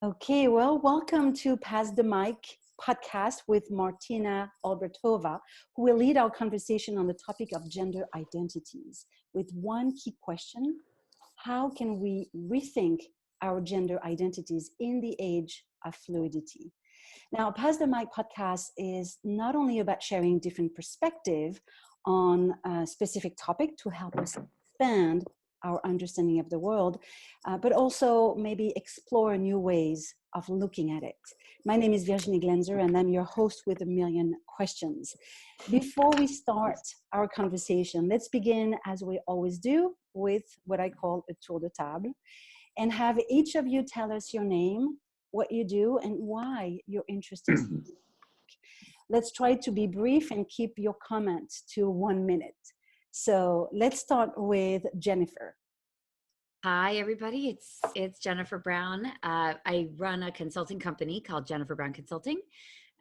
Okay, well, welcome to Pass the Mic podcast with Martina Olbertova, who will lead our conversation on the topic of gender identities with one key question: how can we rethink our gender identities in the age of fluidity? Now, Pass the Mic podcast is not only about sharing different perspective on a specific topic to help us expand our understanding of the world, but also maybe explore new ways of looking at it. My name is Virginie Glaenzer, and I'm your host with a million questions. Before we start our conversation, let's begin, as we always do, with what I call a tour de table, and have each of you tell us your name, what you do, and why you're interested. Let's try to be brief and keep your comments to 1 minute. So let's start with Jennifer. Hi, everybody. It's Jennifer Brown. I run a consulting company called Jennifer Brown Consulting,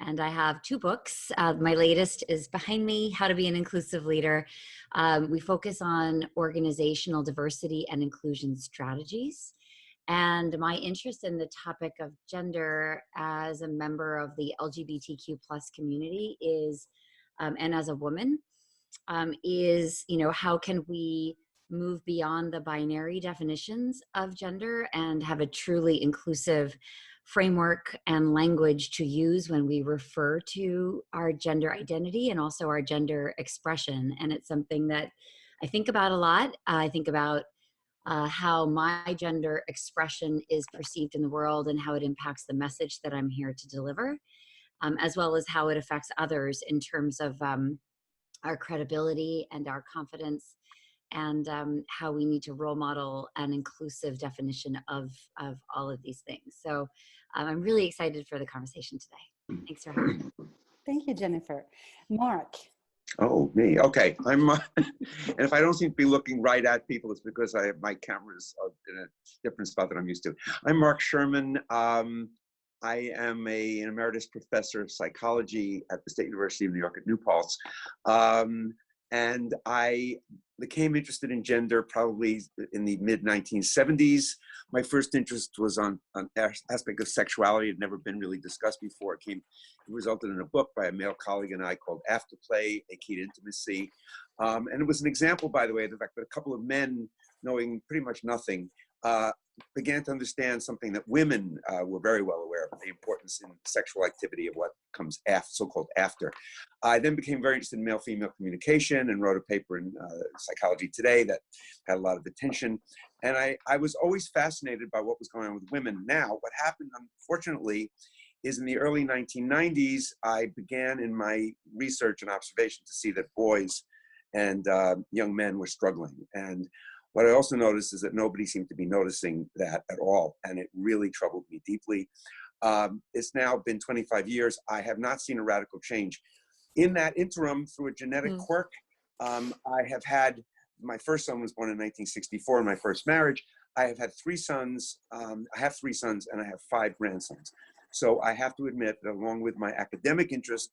and I have 2 books. My latest is behind me, How to Be an Inclusive Leader. We focus on organizational diversity and inclusion strategies. And my interest in the topic of gender as a member of the LGBTQ plus community is, and as a woman, is, how can we move beyond the binary definitions of gender and have a truly inclusive framework and language to use when we refer to our gender identity and also our gender expression. And it's something that I think about a lot. I think about how my gender expression is perceived in the world and how it impacts the message that I'm here to deliver, as well as how it affects others in terms of our credibility and our confidence, and how we need to role model an inclusive definition of all of these things. So I'm really excited for the conversation today. Thanks for having me. Thank you, Jennifer. Mark. Oh, me. Okay. I'm, and if I don't seem to be looking right at people, it's because I have my cameras in a different spot than I'm used to. I'm Mark Sherman. I am an emeritus professor of psychology at the State University of New York at New Paltz. And I became interested in gender probably in the mid-1970s. My first interest was on aspect of sexuality. It had never been really discussed before. It resulted in a book by a male colleague and I called Afterplay, A Key to Intimacy. And it was an example, by the way, of the fact that a couple of men knowing pretty much nothing began to understand something that women were very well aware of, the importance in sexual activity of what comes after, so-called after. I then became very interested in male-female communication and wrote a paper in Psychology Today that had a lot of attention. And I was always fascinated by what was going on with women. Now, what happened, unfortunately, is in the early 1990s, I began in my research and observation to see that boys and young men were struggling. And what I also noticed is that nobody seemed to be noticing that at all, and it really troubled me deeply. It's now been 25 years. I have not seen a radical change. In that interim, through a genetic quirk, I have had, my first son was born in 1964 in my first marriage. I have had 3 sons. I have 3 sons, and I have 5 grandsons. So I have to admit that along with my academic interest,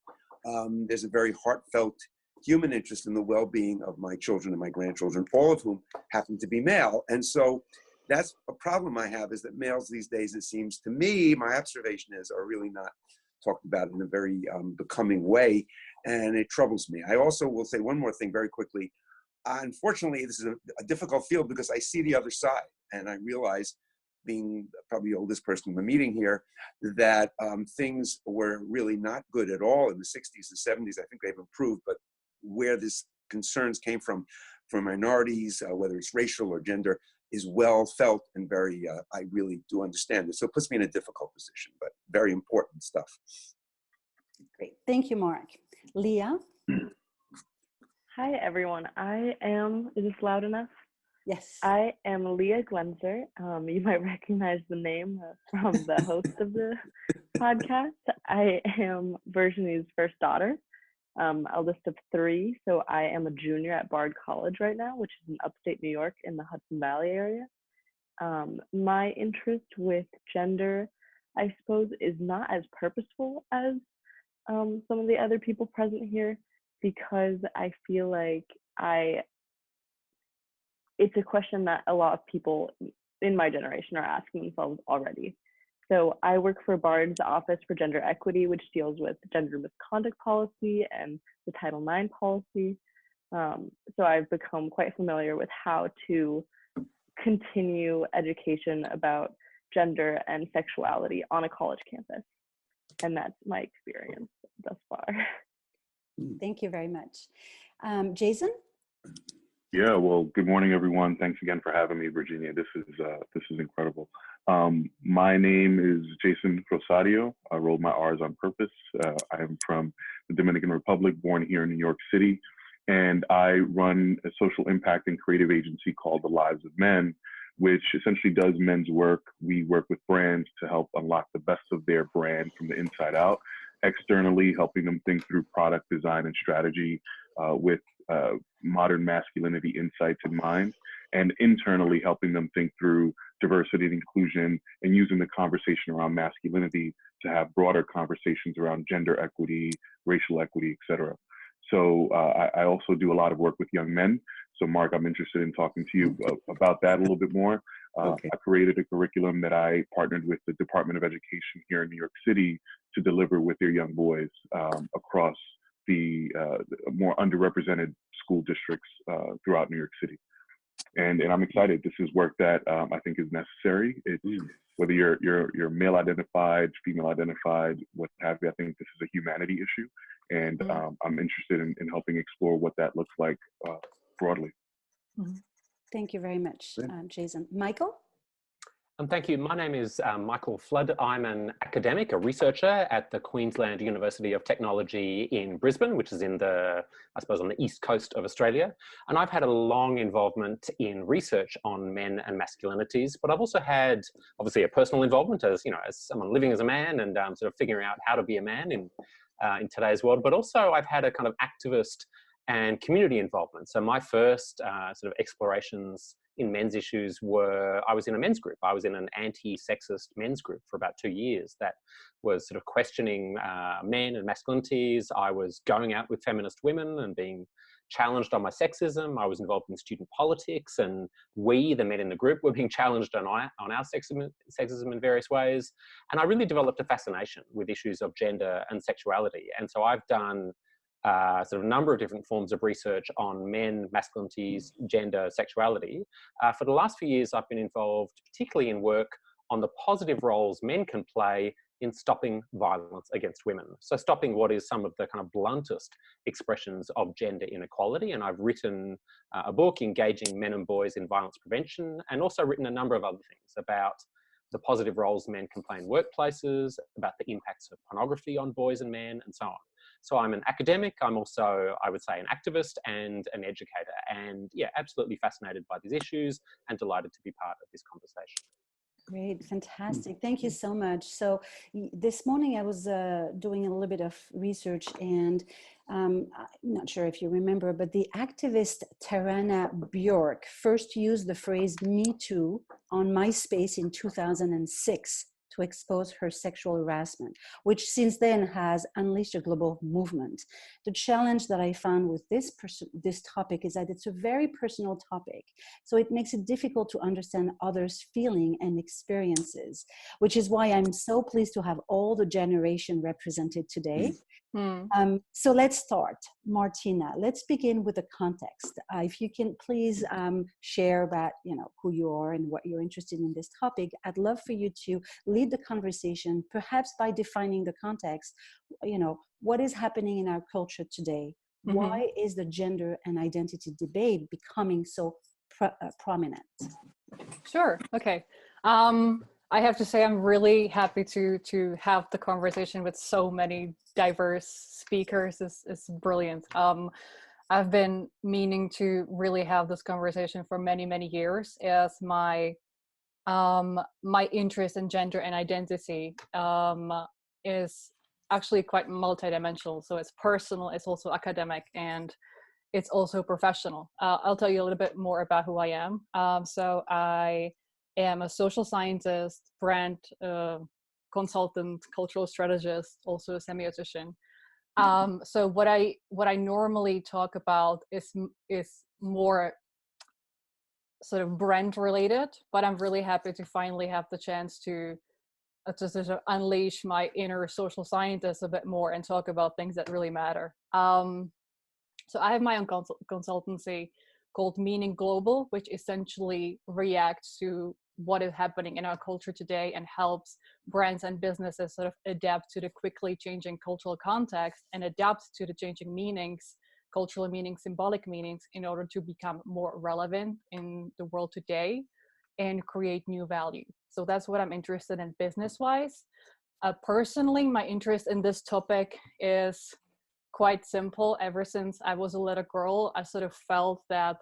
there's a very heartfelt human interest in the well-being of my children and my grandchildren, all of whom happen to be male. And so that's a problem I have, is that males these days, it seems to me, my observation is, are really not talked about in a very becoming way, and it troubles me. I also will say one more thing very quickly. Unfortunately, this is a difficult field because I see the other side, and I realize, being probably the oldest person in the meeting here, that things were really not good at all in the 60s and 70s. I think they've improved, but where this concerns came from minorities, whether it's racial or gender, is well felt and very, I really do understand it. So it puts me in a difficult position, but very important stuff. Great. Thank you, Mark. Leah? Hi, everyone. Is this loud enough? Yes. I am Leah Glaenzer. You might recognize the name from the host of the podcast. I am Virginie's first daughter, eldest of 3. So I am a junior at Bard College right now, which is in upstate New York in the Hudson Valley area. My interest with gender, I suppose, is not as purposeful as some of the other people present here, because I feel like it's a question that a lot of people in my generation are asking themselves already. So I work for Bard's Office for Gender Equity, which deals with gender misconduct policy and the Title IX policy. So I've become quite familiar with how to continue education about gender and sexuality on a college campus. And that's my experience thus far. Thank you very much. Jason? Yeah, well, good morning, everyone. Thanks again for having me, Virginia. This is incredible. My name is Jason Rosario. I rolled my R's on purpose. I am from the Dominican Republic, born here in New York City, and I run a social impact and creative agency called The Lives of Men, which essentially does men's work. We work with brands to help unlock the best of their brand from the inside out, externally helping them think through product design and strategy with modern masculinity insights in mind, and internally helping them think through diversity and inclusion and using the conversation around masculinity to have broader conversations around gender equity, racial equity, etc. So I also do a lot of work with young men. So Mark, I'm interested in talking to you about that a little bit more. Okay. I created a curriculum that I partnered with the Department of Education here in New York City to deliver with their young boys across the more underrepresented school districts throughout New York City. And I'm excited. This is work that I think is necessary. It's, whether you're male identified, female identified, what have you, I think this is a humanity issue. And I'm interested in helping explore what that looks like broadly. Thank you very much, Jason. Michael? Thank you. My name is Michael Flood. I'm an academic, a researcher at the Queensland University of Technology in Brisbane, which is in the, I suppose, on the east coast of Australia. And I've had a long involvement in research on men and masculinities, but I've also had, obviously, a personal involvement as, you know, as someone living as a man and sort of figuring out how to be a man in today's world. But also I've had a kind of activist and community involvement. So my first sort of explorations in men's issues were, I was in a men's group. I was in an anti-sexist men's group for about 2 years that was sort of questioning men and masculinities. I was going out with feminist women and being challenged on my sexism. I was involved in student politics, and we, the men in the group, were being challenged on our sexism in various ways. And I really developed a fascination with issues of gender and sexuality. And so I've done sort of a number of different forms of research on men, masculinities, gender, sexuality. For the last few years, I've been involved particularly in work on the positive roles men can play in stopping violence against women. So stopping what is some of the kind of bluntest expressions of gender inequality. And I've written a book engaging men and boys in violence prevention, and also written a number of other things about the positive roles men can play in workplaces, about the impacts of pornography on boys and men, and so on. So I'm an academic, I'm also, I would say, an activist and an educator. And yeah, absolutely fascinated by these issues and delighted to be part of this conversation. Great, fantastic. Thank you so much. So this morning I was doing a little bit of research, and I'm not sure if you remember, but the activist Tarana Bjork first used the phrase "Me Too" on MySpace in 2006 to expose her sexual harassment, which since then has unleashed a global movement. The challenge that I found with this topic is that it's a very personal topic. So it makes it difficult to understand others' feeling and experiences, which is why I'm so pleased to have all the generation represented today. So let's start. Martina, let's begin with the context. If you can please share about who you are and what you're interested in this topic. I'd love for you to lead the conversation, perhaps by defining the context. What is happening in our culture today? Why is the gender and identity debate becoming so prominent? Sure. Okay. I have to say I'm really happy to have the conversation with so many diverse speakers. It's brilliant. I've been meaning to really have this conversation for many years, as my interest in gender and identity is actually quite multidimensional. So it's personal, it's also academic, and it's also professional. I'll tell you a little bit more about who I am. So I am a social scientist, brand consultant, cultural strategist, also a semiotician. So what I normally talk about is more sort of brand related, but I'm really happy to finally have the chance to to sort of unleash my inner social scientist a bit more and talk about things that really matter. So I have my own consultancy called Meaning Global, which essentially reacts to what is happening in our culture today and helps brands and businesses sort of adapt to the quickly changing cultural context and adapt to the changing meanings, cultural meanings, symbolic meanings, in order to become more relevant in the world today and create new value. So that's what I'm interested in business-wise. Personally, my interest in this topic is quite simple. Ever since I was a little girl, I sort of felt that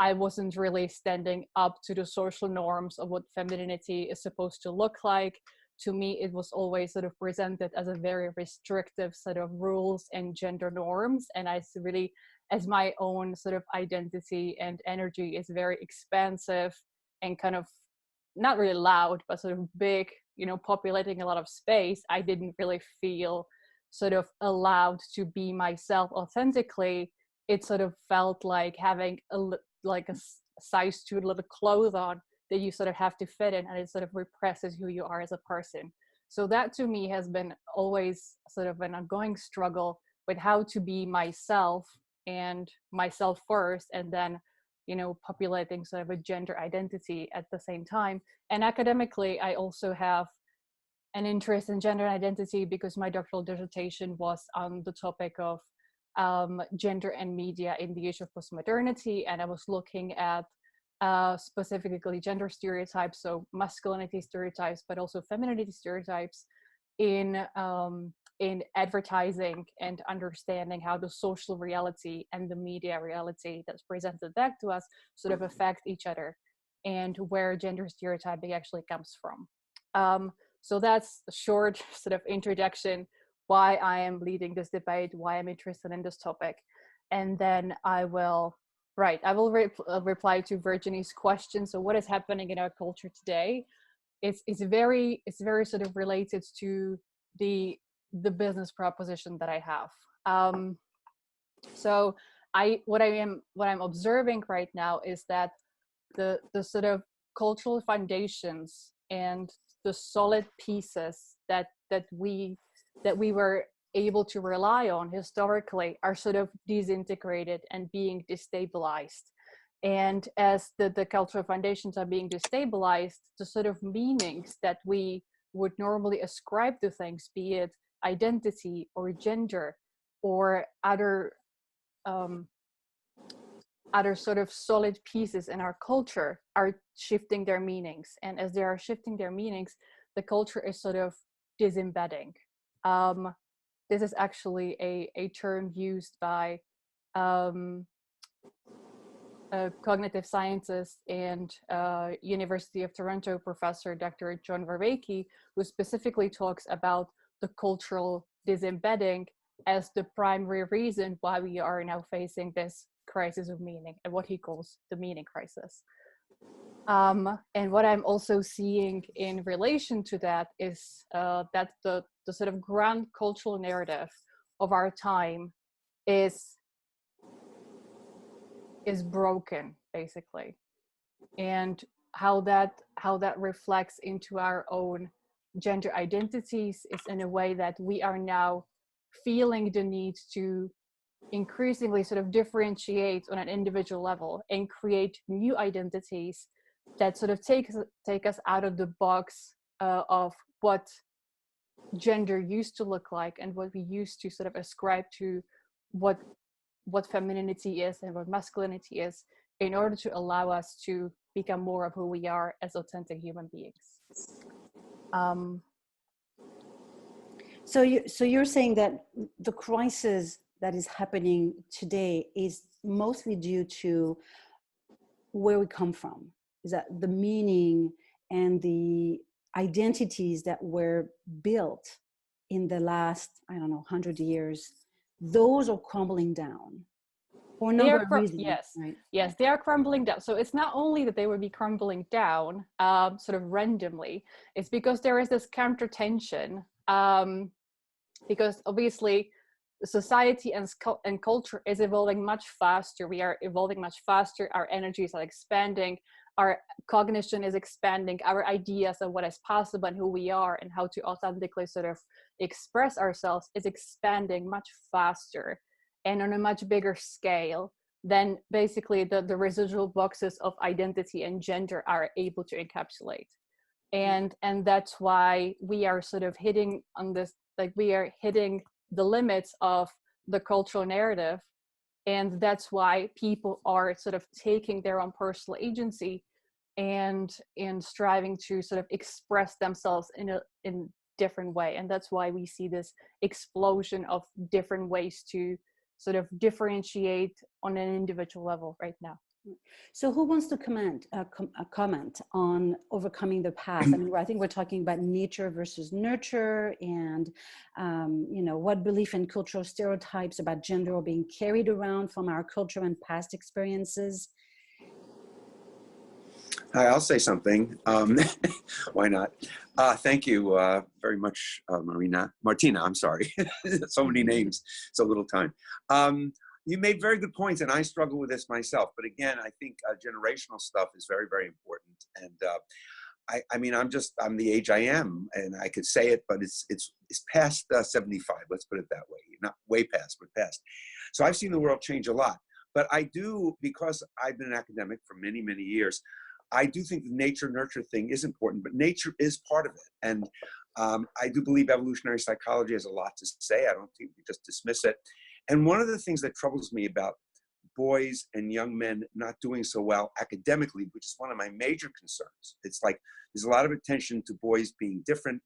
I wasn't really standing up to the social norms of what femininity is supposed to look like. To me, it was always sort of presented as a very restrictive set of rules and gender norms. And I really, as my own sort of identity and energy is very expansive and kind of not really loud, but sort of big, you know, populating a lot of space, I didn't really feel sort of allowed to be myself authentically. It sort of felt like having a size too little clothes on that you sort of have to fit in, and it sort of represses who you are as a person. So that to me has been always sort of an ongoing struggle with how to be myself and myself first, and then, you know, populating sort of a gender identity at the same time. And academically, I also have an interest in gender identity because my doctoral dissertation was on the topic of gender and media in the age of postmodernity, and I was looking at specifically gender stereotypes, so masculinity stereotypes, but also femininity stereotypes in advertising, and understanding how the social reality and the media reality that's presented back to us sort of affect each other, and where gender stereotyping actually comes from. So that's a short sort of introduction why I am leading this debate, why I'm interested in this topic. And then I will reply to Virginie's question. So what is happening in our culture today? It's very sort of related to the business proposition that I have. So what I'm observing right now is that the sort of cultural foundations and the solid pieces that we were able to rely on historically are sort of disintegrated and being destabilized. And as the cultural foundations are being destabilized, the sort of meanings that we would normally ascribe to things, be it identity or gender or other sort of solid pieces in our culture, are shifting their meanings. And as they are shifting their meanings, the culture is sort of disembedding. This is actually a term used by a cognitive scientist and University of Toronto professor, Dr. John Vervaeke, who specifically talks about the cultural disembedding as the primary reason why we are now facing this crisis of meaning, and what he calls the meaning crisis. And what I'm also seeing in relation to that is that the sort of grand cultural narrative of our time is broken, basically, and how that reflects into our own gender identities is in a way that we are now feeling the need to increasingly sort of differentiate on an individual level and create new identities that sort of take us out of the box of what gender used to look like and what we used to sort of ascribe to what femininity is and what masculinity is, in order to allow us to become more of who we are as authentic human beings. So you're saying that the crisis that is happening today is mostly due to where we come from. Is that the meaning and the identities that were built in the last, 100 years, those are crumbling down for a number of reasons. Yes, right? Yes, they are crumbling down. So it's not only that they would be crumbling down sort of randomly, it's because there is this counter tension, because obviously society and culture is evolving much faster. We are evolving much faster. Our energies are expanding. our cognition is expanding, our ideas of what is possible and who we are and how to authentically sort of express ourselves is expanding much faster and on a much bigger scale than basically the residual boxes of identity and gender are able to encapsulate. And that's why we are sort of hitting on this, like we are hitting the limits of the cultural narrative. And that's why people are sort of taking their own personal agency and striving to sort of express themselves in a different way. And that's why we see this explosion of different ways to sort of differentiate on an individual level right now. So who wants to comment on overcoming the past? I mean, I think we're talking about nature versus nurture, and what belief and cultural stereotypes about gender are being carried around from our culture and past experiences. Hi, I'll say something. Why not? Thank you very much, Martina, I'm sorry. So many names, so little time. You made very good points, and I struggle with this myself. But again, I think generational stuff is very, very important. And I mean, I'm the age I am, and I could say it, but it's past 75. Let's put it that way. Not way past, but past. So I've seen the world change a lot. But I do, because I've been an academic for many, many years, I do think the nature-nurture thing is important, but nature is part of it. And I do believe evolutionary psychology has a lot to say. I don't think we just dismiss it. And one of the things that troubles me about boys and young men not doing so well academically, which is one of my major concerns, it's like there's a lot of attention to boys being different,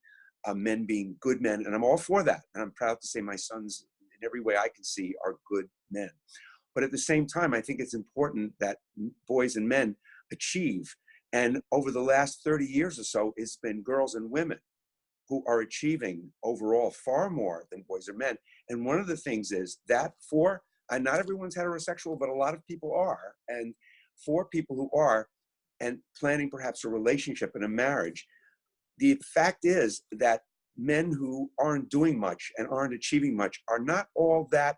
men being good men, and I'm all for that. And I'm proud to say my sons, in every way I can see, are good men. But at the same time, I think it's important that boys and men achieve. And over the last 30 years or so, it's been girls and women who are achieving overall far more than boys or men. And one of the things is that and not everyone's heterosexual, but a lot of people are. And for people who are, and planning perhaps a relationship and a marriage, the fact is that men who aren't doing much and aren't achieving much are not all that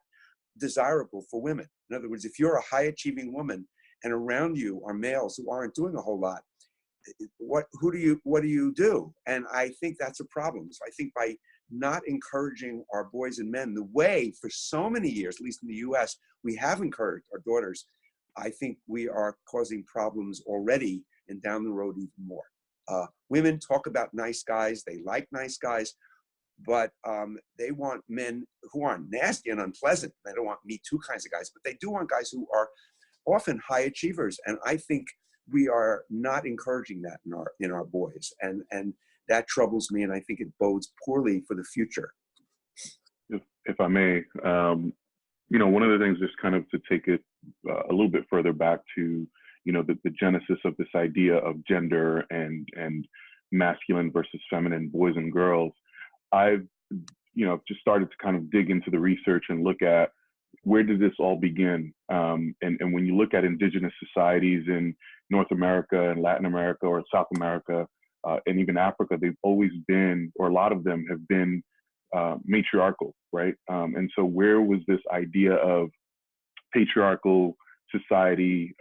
desirable for women. In other words, if you're a high achieving woman and around you are males who aren't doing a whole lot, what do you do? And I think that's a problem. So I think by not encouraging our boys and men the way for so many years, at least in the US, we have encouraged our daughters, I think we are causing problems already and down the road even more. Women talk about nice guys, they like nice guys, but they want men who aren't nasty and unpleasant. They don't want Me Too kinds of guys, but they do want guys who are often high achievers. And I think we are not encouraging that in our boys. And that troubles me, and I think it bodes poorly for the future. If I may, one of the things, just kind of to take it a little bit further back to, the genesis of this idea of gender and masculine versus feminine, boys and girls. I've, just started to kind of dig into the research and look at where did this all begin? And when you look at indigenous societies in North America and Latin America or South America, and even Africa, they've always been, or a lot of them have been matriarchal, right? And so where was this idea of patriarchal society,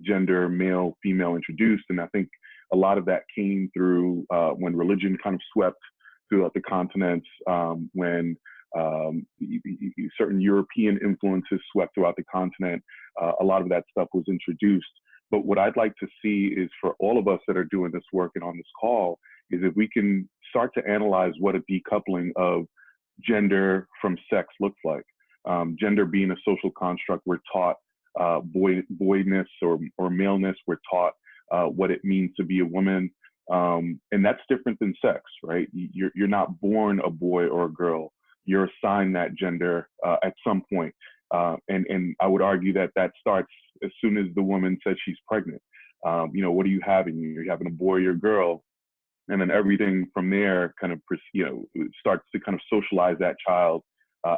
gender, male, female introduced? And I think a lot of that came through when religion kind of swept throughout the continents, when certain European influences swept throughout the continent. A lot of that stuff was introduced. But what I'd like to see is, for all of us that are doing this work and on this call, is if we can start to analyze what a decoupling of gender from sex looks like. Gender being a social construct, we're taught boyness or maleness. We're taught what it means to be a woman. And that's different than sex, right? You're not born a boy or a girl. You're assigned that gender at some point. And I would argue that starts as soon as the woman says she's pregnant. What are you having? You're having a boy or a girl. And then everything from there kind of, starts to kind of socialize that child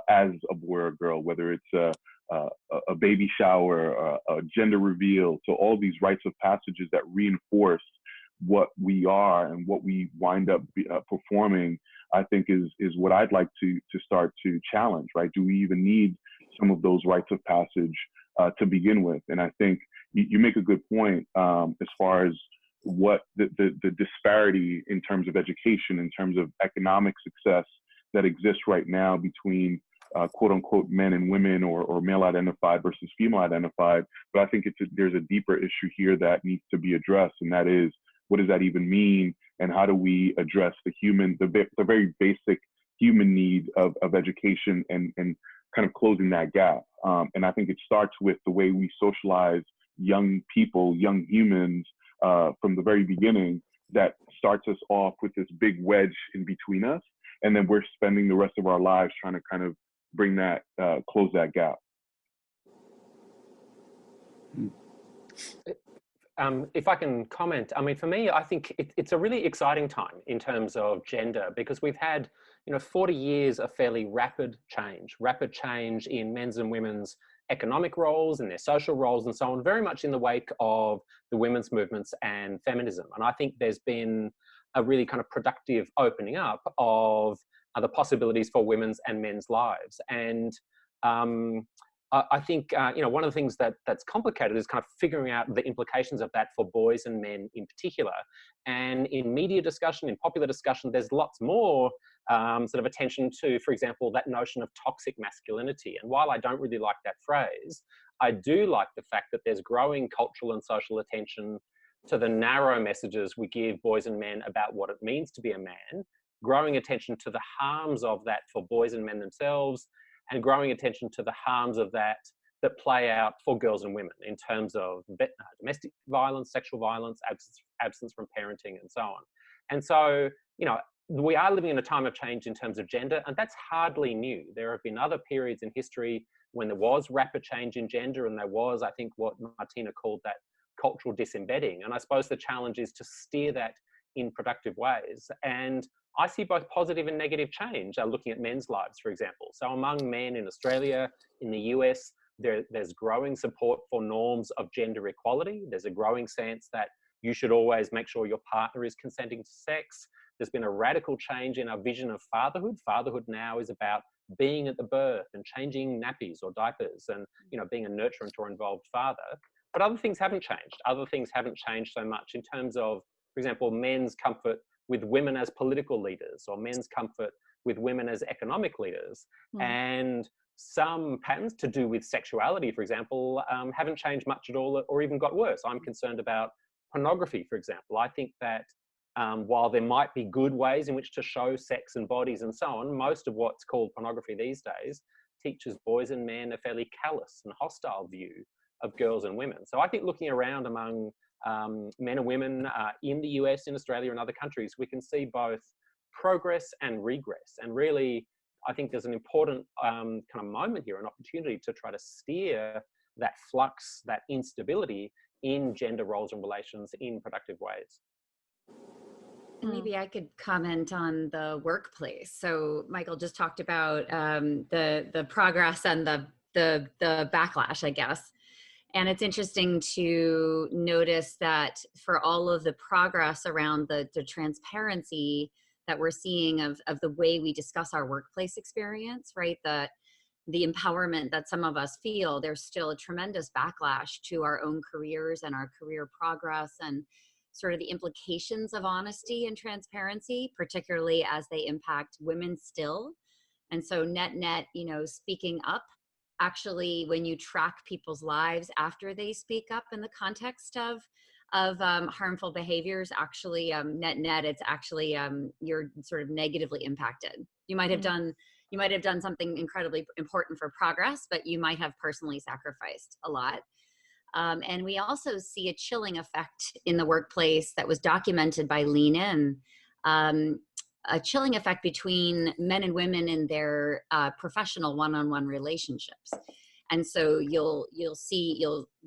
as a boy or a girl, whether it's a baby shower, a gender reveal. So all these rites of passages that reinforce what we are and what we wind up performing, I think is what I'd like to start to challenge, right? Do we even need some of those rites of passage to begin with? And I think, you make a good point as far as what the disparity in terms of education, in terms of economic success that exists right now between quote unquote men and women, or male identified versus female identified. But I think there's a deeper issue here that needs to be addressed, and that is, what does that even mean, and how do we address the very basic human need of education and kind of closing that gap. And I think it starts with the way we socialize young people, young humans, from the very beginning, that starts us off with this big wedge in between us. And then we're spending the rest of our lives trying to kind of bring that, close that gap. If I can comment, I mean, for me, I think it's a really exciting time in terms of gender, because we've had, 40 years of fairly rapid change in men's and women's economic roles and their social roles and so on, very much in the wake of the women's movements and feminism. And I think there's been a really kind of productive opening up of the possibilities for women's and men's lives. And I think, one of the things that's complicated is kind of figuring out the implications of that for boys and men in particular. And in media discussion, in popular discussion, there's lots more sort of attention to, for example, that notion of toxic masculinity. And while I don't really like that phrase, I do like the fact that there's growing cultural and social attention to the narrow messages we give boys and men about what it means to be a man, growing attention to the harms of that for boys and men themselves, and growing attention to the harms of that play out for girls and women in terms of domestic violence, sexual violence, absence from parenting, and so on. And so, we are living in a time of change in terms of gender, and that's hardly new. There have been other periods in history when there was rapid change in gender, and there was, I think, what Martina called that cultural disembedding. And I suppose the challenge is to steer that in productive ways. And I see both positive and negative change looking at men's lives, for example. So among men in Australia, in the US, there's growing support for norms of gender equality. There's a growing sense that you should always make sure your partner is consenting to sex. There's been a radical change in our vision of fatherhood. Fatherhood now is about being at the birth and changing nappies or diapers and, being a nurturant or involved father. But other things haven't changed. Other things haven't changed so much in terms of, for example, men's comfort with women as political leaders, or men's comfort with women as economic leaders. And some patterns to do with sexuality, for example, haven't changed much at all, or even got worse. I'm concerned about pornography, for example. I think that while there might be good ways in which to show sex and bodies and so on, most of what's called pornography these days teaches boys and men a fairly callous and hostile view of girls and women. So I think looking around among men and women in the US, in Australia and other countries, we can see both progress and regress. And really, I think there's an important kind of moment here, an opportunity to try to steer that flux, that instability in gender roles and relations in productive ways. And maybe I could comment on the workplace. So Michael just talked about the progress and the backlash, I guess. And it's interesting to notice that for all of the progress around the transparency that we're seeing of the way we discuss our workplace experience, right? The empowerment that some of us feel, there's still a tremendous backlash to our own careers and our career progress, and sort of the implications of honesty and transparency, particularly as they impact women still. And so net, speaking up, actually, when you track people's lives after they speak up in the context of harmful behaviors, actually net, it's actually you're sort of negatively impacted. You might have done something incredibly important for progress, but you might have personally sacrificed a lot. And we also see a chilling effect in the workplace that was documented by Lean In, a chilling effect between men and women in their professional one-on-one relationships. And so you'll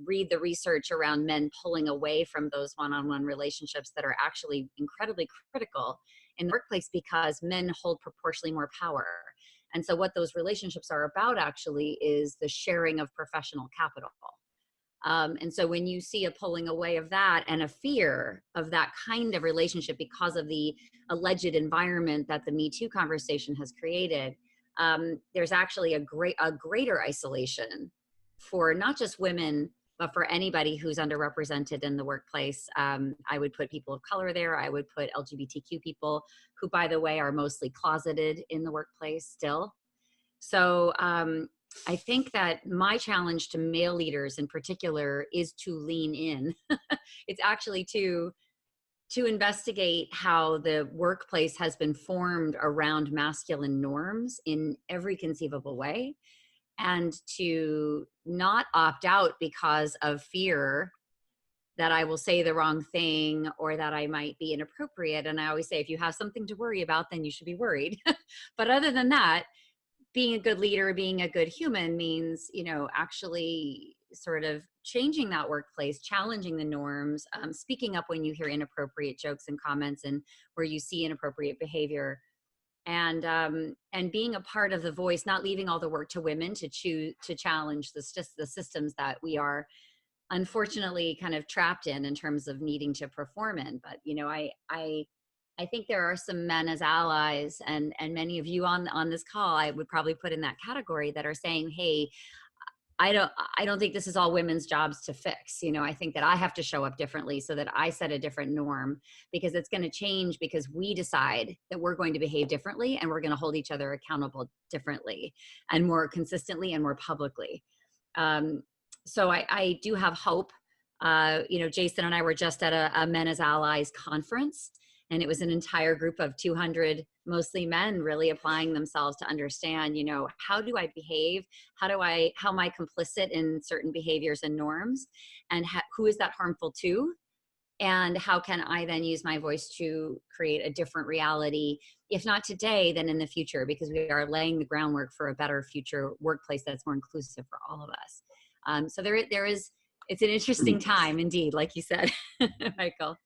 read the research around men pulling away from those one-on-one relationships that are actually incredibly critical in the workplace, because men hold proportionally more power. And so what those relationships are about actually is the sharing of professional capital. And so when you see a pulling away of that and a fear of that kind of relationship because of the alleged environment that the Me Too conversation has created, there's actually a greater isolation for not just women, But for anybody who's underrepresented in the workplace, I would put people of color there. I would put LGBTQ people, who, by the way, are mostly closeted in the workplace still. So I think that my challenge to male leaders in particular is to lean in. It's actually to investigate how the workplace has been formed around masculine norms in every conceivable way, and to not opt out because of fear that I will say the wrong thing or that I might be inappropriate. And I always say, if you have something to worry about, then you should be worried. But other than that, being a good leader, being a good human means, actually sort of changing that workplace, challenging the norms, speaking up when you hear inappropriate jokes and comments and where you see inappropriate behavior, and being a part of the voice, not leaving all the work to women to challenge the systems that we are unfortunately kind of trapped in terms of needing to perform in. But I think there are some men as allies, and many of you on this call, I would probably put in that category, that are saying, hey, I don't think this is all women's jobs to fix. I think that I have to show up differently so that I set a different norm, because it's going to change because we decide that we're going to behave differently, and we're going to hold each other accountable differently and more consistently and more publicly. So I do have hope. Jason and I were just at a Men as Allies conference, and it was an entire group of 200, mostly men, really applying themselves to understand, how do I behave? How am I complicit in certain behaviors and norms? And who is that harmful to? And how can I then use my voice to create a different reality, if not today, then in the future, because we are laying the groundwork for a better future workplace that's more inclusive for all of us. So there is, it's an interesting time indeed, like you said, Michael.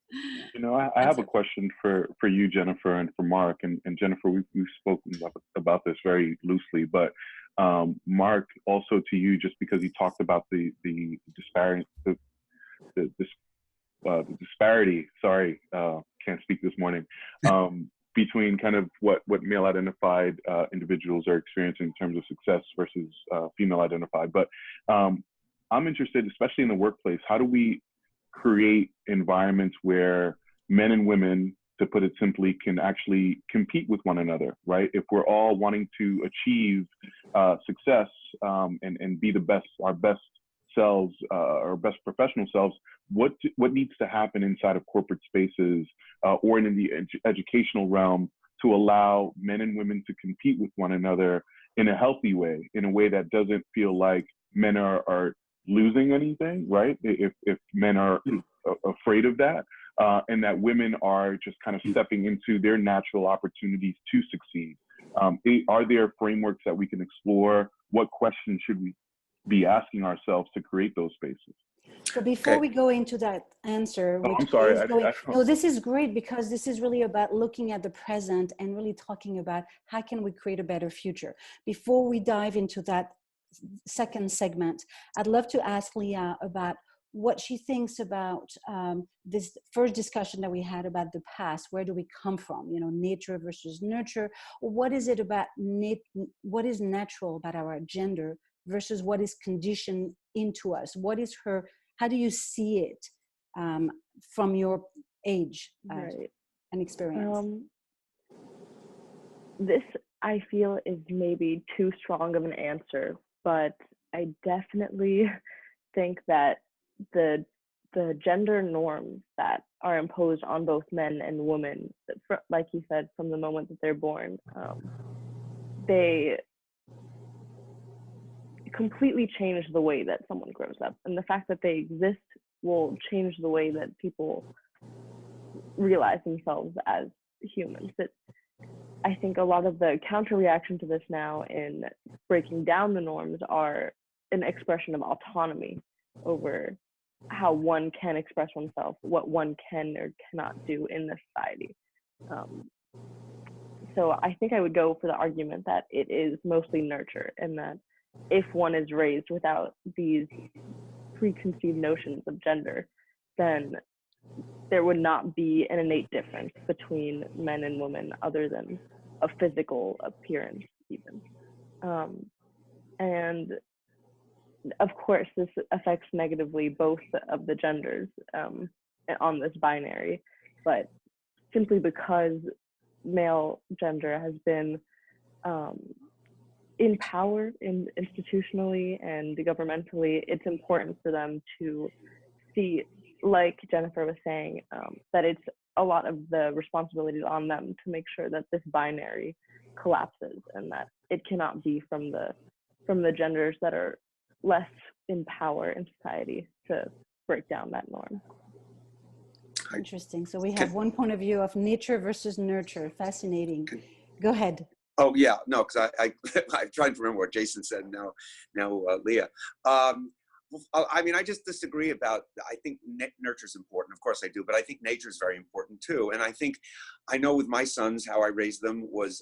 I have a question for you, Jennifer, and for Mark. And Jennifer, we've spoken about this very loosely, but Mark, also to you, just because you talked about the disparity. Sorry, can't speak this morning. Between kind of what male identified individuals are experiencing in terms of success versus female identified. But I'm interested, especially in the workplace, how do we create environments where men and women, to put it simply, can actually compete with one another, right? If we're all wanting to achieve success and be our best selves, our best professional selves, what needs to happen inside of corporate spaces or in the educational realm to allow men and women to compete with one another in a healthy way, in a way that doesn't feel like men are losing anything, right? If men are afraid of that, and that women are just kind of stepping into their natural opportunities to succeed. Are there frameworks that we can explore? What questions should we be asking ourselves to create those spaces? So before we go into that answer, which I'm sorry. No, this is great, because this is really about looking at the present and really talking about how can we create a better future. Before we dive into that second segment, I'd love to ask Leah about what she thinks about this first discussion that we had about the past. Where do we come from? Nature versus nurture. What is it about what is natural about our gender versus what is conditioned into us? How do you see it from your age and experience? This, I feel, is maybe too strong of an answer, but I definitely think that the gender norms that are imposed on both men and women, like you said, from the moment that they're born, they completely change the way that someone grows up. And the fact that they exist will change the way that people realize themselves as humans. I think a lot of the counter reaction to this now in breaking down the norms are an expression of autonomy over how one can express oneself, what one can or cannot do in this society. So I think I would go for the argument that it is mostly nurture, and that if one is raised without these preconceived notions of gender, then there would not be an innate difference between men and women other than a physical appearance even. And of course, this affects negatively both of the genders on this binary, but simply because male gender has been in power institutionally and governmentally, it's important for them to see, like Jennifer was saying, that it's a lot of the responsibilities on them to make sure that this binary collapses, and that it cannot be from the genders that are less in power in society to break down that norm. Interesting. So we have one point of view of nature versus nurture. Fascinating. Go ahead. Oh yeah, no, because I'm trying to remember what Jason said now, Leah. I mean, I just disagree about, I think nurture is important. Of course I do, but I think nature is very important too. And I know with my sons, how I raised them was,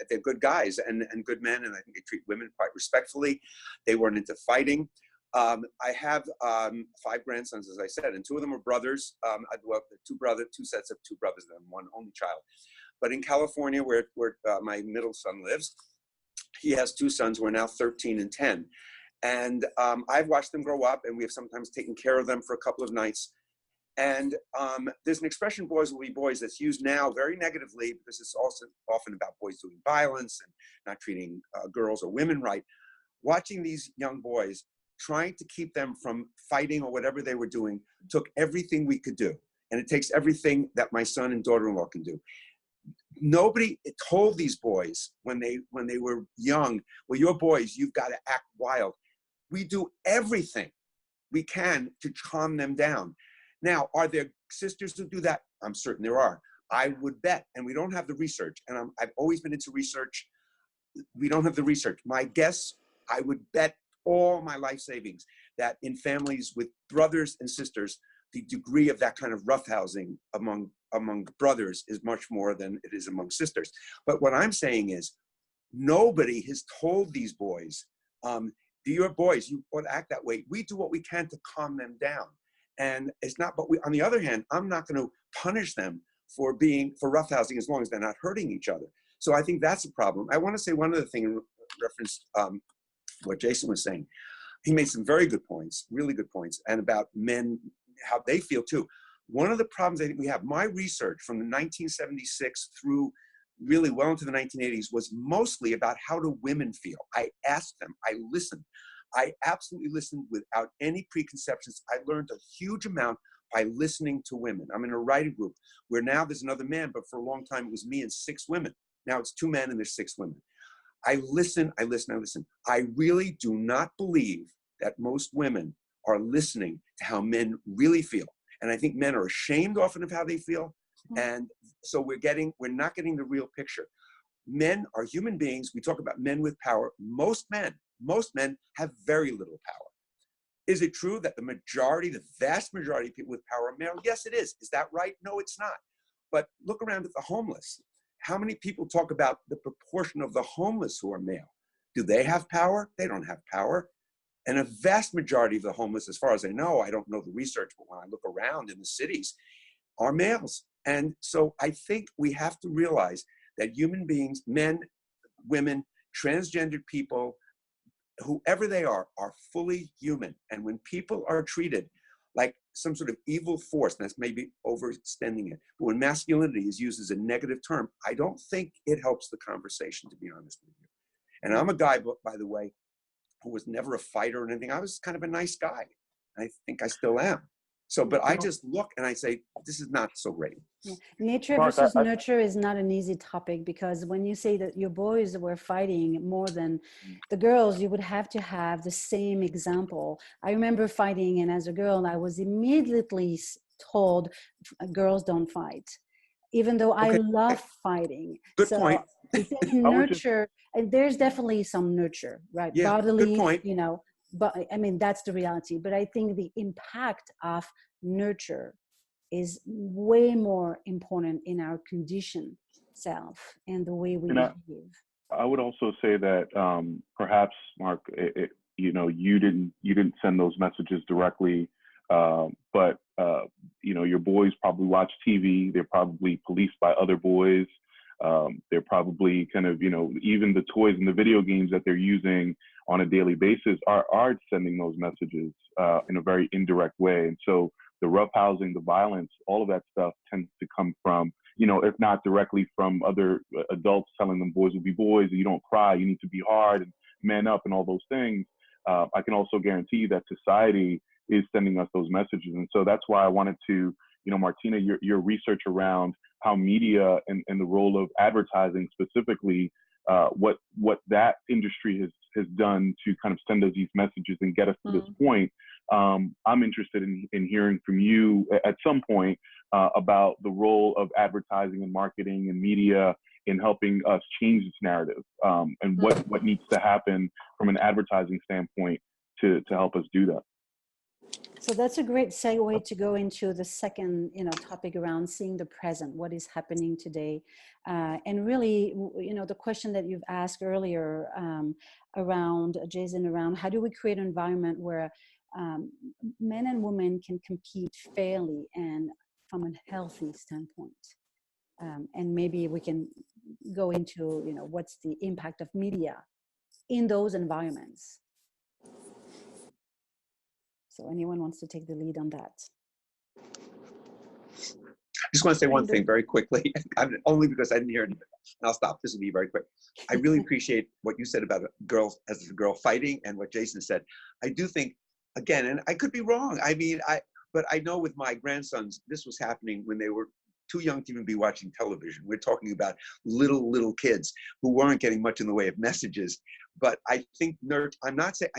they're good guys and good men. And I think they treat women quite respectfully. They weren't into fighting. I have 5 grandsons, as I said, and 2 of them are brothers. Well, 2 sets of 2 brothers and 1 only child. But in California, where my middle son lives, he has 2 sons who are now 13 and 10. And I've watched them grow up, and we have sometimes taken care of them for a couple of nights. And there's an expression, boys will be boys, that's used now very negatively, because it's also often about boys doing violence and not treating girls or women right. Watching these young boys, trying to keep them from fighting or whatever they were doing, took everything we could do. And it takes everything that my son and daughter-in-law can do. Nobody told these boys when they were young, well, you're boys, you've got to act wild. We do everything we can to calm them down. Now, are there sisters who do that? I'm certain there are. I would bet, and we don't have the research, and I've always been into research. We don't have the research. My guess, I would bet all my life savings that in families with brothers and sisters, the degree of that kind of roughhousing among brothers is much more than it is among sisters. But what I'm saying is, nobody has told these boys, you're boys, you ought to act that way. We do what we can to calm them down. And it's not, but on the other hand, I'm not going to punish them for roughhousing as long as they're not hurting each other. So I think that's a problem. I want to say one other thing in reference what Jason was saying. He made some very good points, really good points, and about men, how they feel too. One of the problems I think we have, my research from the 1976 through really well into the 1980s was mostly about how do women feel. I asked them, I listened. I absolutely listened without any preconceptions. I learned a huge amount by listening to women. I'm in a writing group where now there's another man, but for a long time it was me and 6 women. Now it's 2 men and there's 6 women. I listen. I really do not believe that most women are listening to how men really feel. And I think men are ashamed often of how they feel. And so we're not getting the real picture. Men are human beings. We talk about men with power. Most men have very little power. Is it true that the vast majority of people with power are male? Yes, it is. Is that right? No, it's not. But look around at the homeless. How many people talk about the proportion of the homeless who are male? Do they have power? They don't have power. And a vast majority of the homeless, as far as I know, I don't know the research, but when I look around in the cities, are males. And so I think we have to realize that human beings, men, women, transgendered people, whoever they are fully human. And when people are treated like some sort of evil force, and that's maybe overextending it, but when masculinity is used as a negative term, I don't think it helps the conversation, to be honest with you. And I'm a guy, by the way, who was never a fighter or anything. I was kind of a nice guy. I think I still am. So, but I just look and I say, this is not so great. Yeah. Nature versus nurture is not an easy topic, because when you say that your boys were fighting more than the girls, you would have to have the same example. I remember fighting, and as a girl, I was immediately told, girls don't fight, even though I love fighting. Good point. I think nurture, and there's definitely some nurture, right? Yeah, Bodily, good point. you know, but I mean, that's the reality. But I think the impact of nurture is way more important in our conditioned self and the way we behave. I would also say that perhaps, Mark, you didn't send those messages directly, but your boys probably watch TV. They're probably policed by other boys. They're probably kind of, even the toys and the video games that they're using on a daily basis are sending those messages in a very indirect way. And so the roughhousing, the violence, all of that stuff tends to come from, if not directly from other adults telling them boys will be boys, and you don't cry, you need to be hard and man up and all those things. I can also guarantee you that society is sending us those messages. And so that's why I wanted to, Martina, your research around how media and the role of advertising specifically, what that industry has done to kind of send us these messages and get us to this point. I'm interested in hearing from you at some point about the role of advertising and marketing and media in helping us change this narrative, and what needs to happen from an advertising standpoint to help us do that. So that's a great segue to go into the second, topic around seeing the present, what is happening today. And really, the question that you've asked earlier around, Jason, around how do we create an environment where men and women can compete fairly and from a healthy standpoint. And maybe we can go into, what's the impact of media in those environments. So anyone wants to take the lead on that? I just want to say one thing very quickly, only because I didn't hear it. And I'll stop. This will be very quick. I really appreciate what you said about a girl as a girl fighting and what Jason said. I do think, again, and I could be wrong. But I know with my grandsons, this was happening when they were too young to even be watching television. We're talking about little kids who weren't getting much in the way of messages. But I think I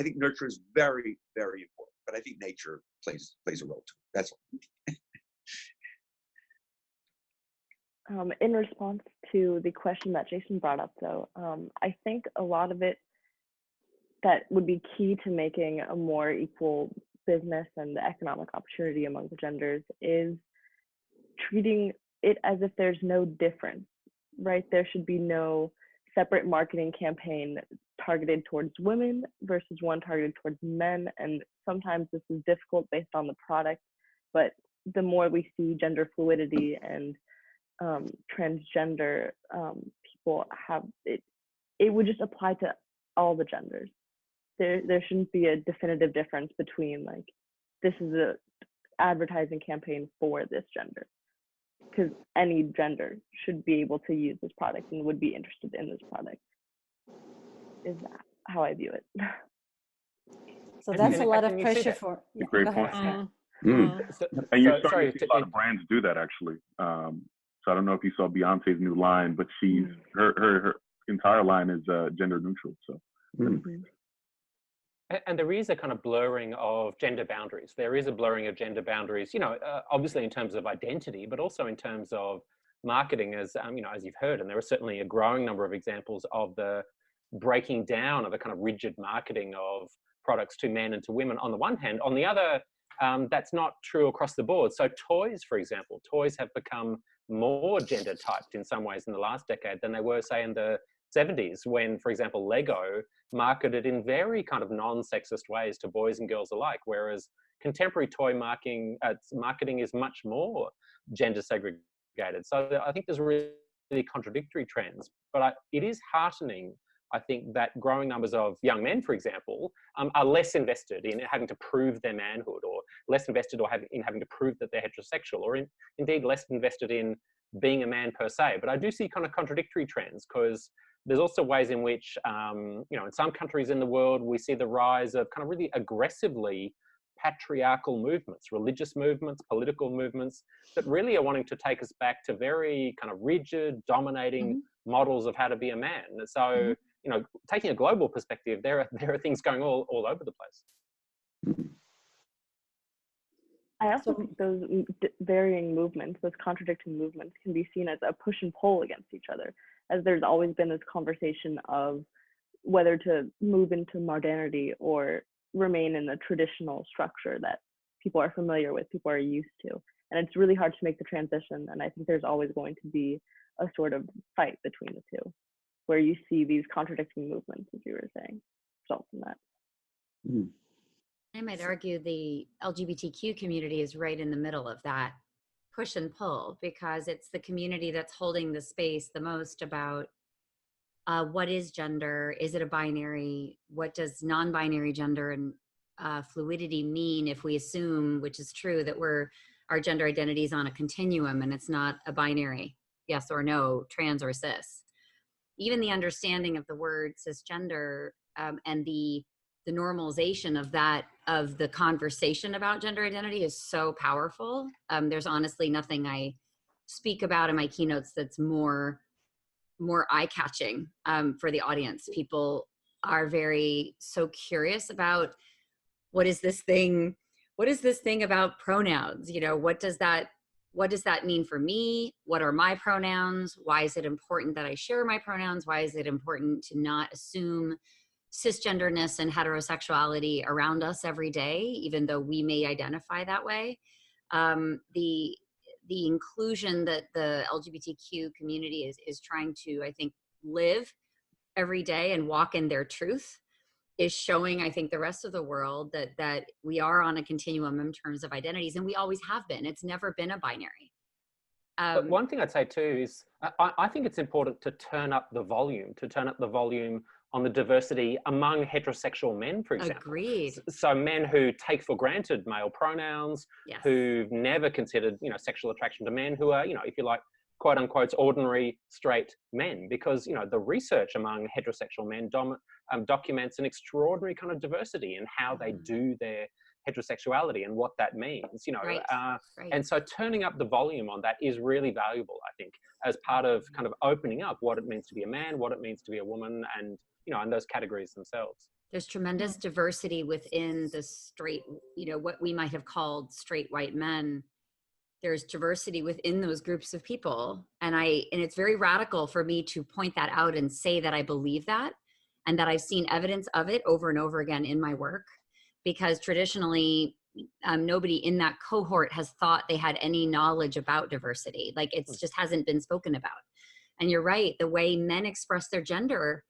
think nurture is very, very important. But I think nature plays a role too. That's all. In response to the question that Jason brought up, though, I think a lot of it that would be key to making a more equal business and the economic opportunity among the genders is treating it as if there's no difference, right? There should be no separate marketing campaign targeted towards women versus one targeted towards men. And sometimes this is difficult based on the product, but the more we see gender fluidity and transgender people have it, it would just apply to all the genders. There shouldn't be a definitive difference between like, this is a advertising campaign for this gender, because any gender should be able to use this product and would be interested in this product. Is that how I view it? So that's a lot of pressure for. Yeah, great point. And you're starting to see a lot of brands do that actually. So I don't know if you saw Beyonce's new line, but she's her entire line is gender neutral. So. And there is a kind of blurring of gender boundaries. There is a blurring of gender boundaries, obviously in terms of identity, but also in terms of marketing, as as you've heard. And there are certainly a growing number of examples of the breaking down of a kind of rigid marketing of products to men and to women on the one hand. On the other, that's not true across the board. So toys, for example, toys have become more gender typed in some ways in the last decade than they were, say, in the 70s, when, for example, Lego marketed in very kind of non-sexist ways to boys and girls alike, whereas contemporary toy marketing is much more gender segregated. So I think there's really contradictory trends, but it is heartening, I think, that growing numbers of young men, for example, are less invested in having to prove their manhood, or less invested in having to prove that they're heterosexual, or indeed less invested in being a man per se. But I do see kind of contradictory trends, because there's also ways in which, in some countries in the world, we see the rise of kind of really aggressively patriarchal movements, religious movements, political movements, that really are wanting to take us back to very kind of rigid, dominating models of how to be a man. So, taking a global perspective, there are things going all over the place. I also think those varying movements, those contradicting movements, can be seen as a push and pull against each other, as there's always been this conversation of whether to move into modernity or remain in the traditional structure that people are familiar with, people are used to. And it's really hard to make the transition. And I think there's always going to be a sort of fight between the two, where you see these contradicting movements, as you were saying, result from that. I might argue the LGBTQ community is right in the middle of that push and pull, because it's the community that's holding the space the most about what is gender? Is it a binary? What does non-binary gender and fluidity mean if we assume, which is true, that our gender identity is on a continuum and it's not a binary, yes or no, trans or cis. Even the understanding of the word cisgender and the normalization of that, of the conversation about gender identity, is so powerful. There's honestly nothing I speak about in my keynotes that's more eye-catching for the audience. People are so curious about what is this thing about pronouns? You know, what does that mean for me? What are my pronouns? Why is it important that I share my pronouns? Why is it important to not assume cisgenderness and heterosexuality around us every day, even though we may identify that way? The inclusion that the LGBTQ community is trying to, I think, live every day and walk in their truth is showing, I think, the rest of the world that we are on a continuum in terms of identities, and we always have been. It's never been a binary. But one thing I'd say too is I think it's important to turn up the volume on the diversity among heterosexual men, for example. Agreed. So men who take for granted male pronouns, yes, who've never considered, sexual attraction to men, who are, if you like, quote unquote, ordinary straight men, because, the research among heterosexual men documents an extraordinary kind of diversity in how they do their heterosexuality and what that means, Right. And so turning up the volume on that is really valuable, I think, as part of kind of opening up what it means to be a man, what it means to be a woman, and, and those categories themselves. There's tremendous diversity within the straight, what we might have called straight white men. There's diversity within those groups of people. And it's very radical for me to point that out and say that I believe that, and that I've seen evidence of it over and over again in my work, because traditionally nobody in that cohort has thought they had any knowledge about diversity. Like, it's just hasn't been spoken about. And you're right, the way men express their gender,